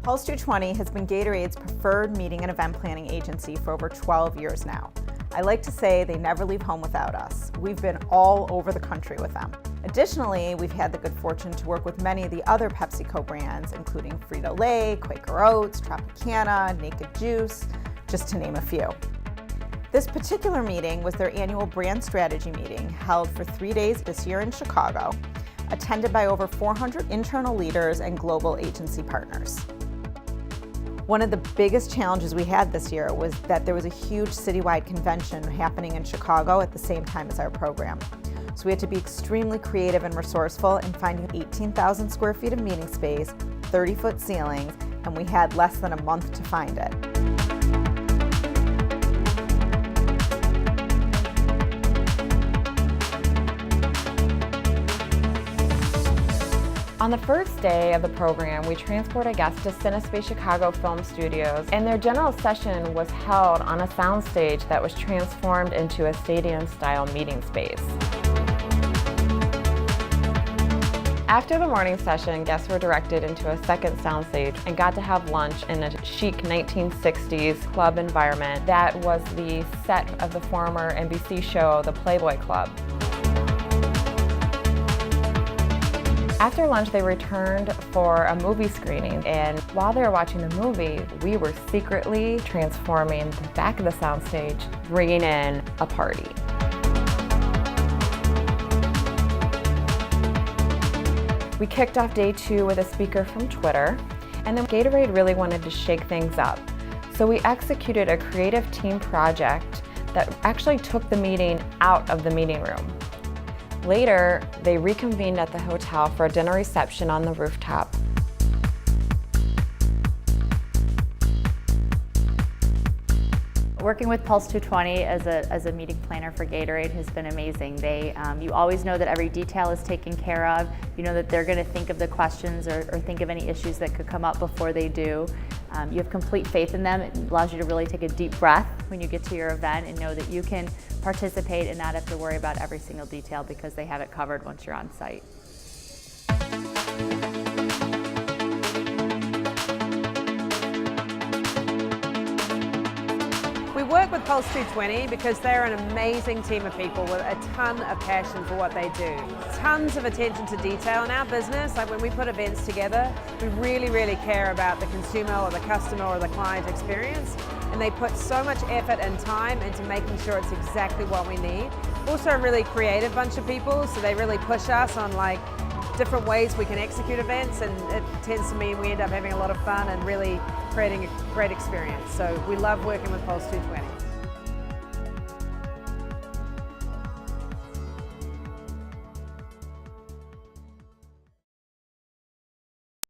Pulse 220 has been Gatorade's preferred meeting and event planning agency for over 12 years now. I like to say they never leave home without us. We've been all over the country with them. Additionally, we've had the good fortune to work with many of the other PepsiCo brands, including Frito-Lay, Quaker Oats, Tropicana, Naked Juice, just to name a few. This particular meeting was their annual brand strategy meeting held for 3 days this year in Chicago, attended by over 400 internal leaders and global agency partners. One of the biggest challenges we had this year was that there was a huge citywide convention happening in Chicago at the same time as our program. So we had to be extremely creative and resourceful in finding 18,000 square feet of meeting space, 30-foot ceilings, and we had less than a month to find it. On the first day of the program, we transported guests to Cinespace Chicago Film Studios, and their general session was held on a soundstage that was transformed into a stadium-style meeting space. After the morning session, guests were directed into a second soundstage and got to have lunch in a chic 1960s club environment that was the set of the former NBC show, The Playboy Club. After lunch, they returned for a movie screening, and while they were watching the movie, we were secretly transforming the back of the soundstage, bringing in a party. We kicked off day 2 with a speaker from Twitter, and then Gatorade really wanted to shake things up. So we executed a creative team project that actually took the meeting out of the meeting room. Later, they reconvened at the hotel for a dinner reception on the rooftop. Working with Pulse 220 as a meeting planner for Gatorade has been amazing. You always know that every detail is taken care of. You know that they're going to think of the questions or think of any issues that could come up before they do. You have complete faith in them. It allows you to really take a deep breath when you get to your event and know that you can participate and not have to worry about every single detail because they have it covered once you're on site. We work with Pulse 220 because they're an amazing team of people with a ton of passion for what they do. Tons of attention to detail in our business. Like when we put events together, we really care about the consumer or the customer or the client experience. And they put so much effort and time into making sure it's exactly what we need. Also a really creative bunch of people, so they really push us on like different ways we can execute events, and it tends to mean we end up having a lot of fun and really creating a great experience. So we love working with Pulse 220.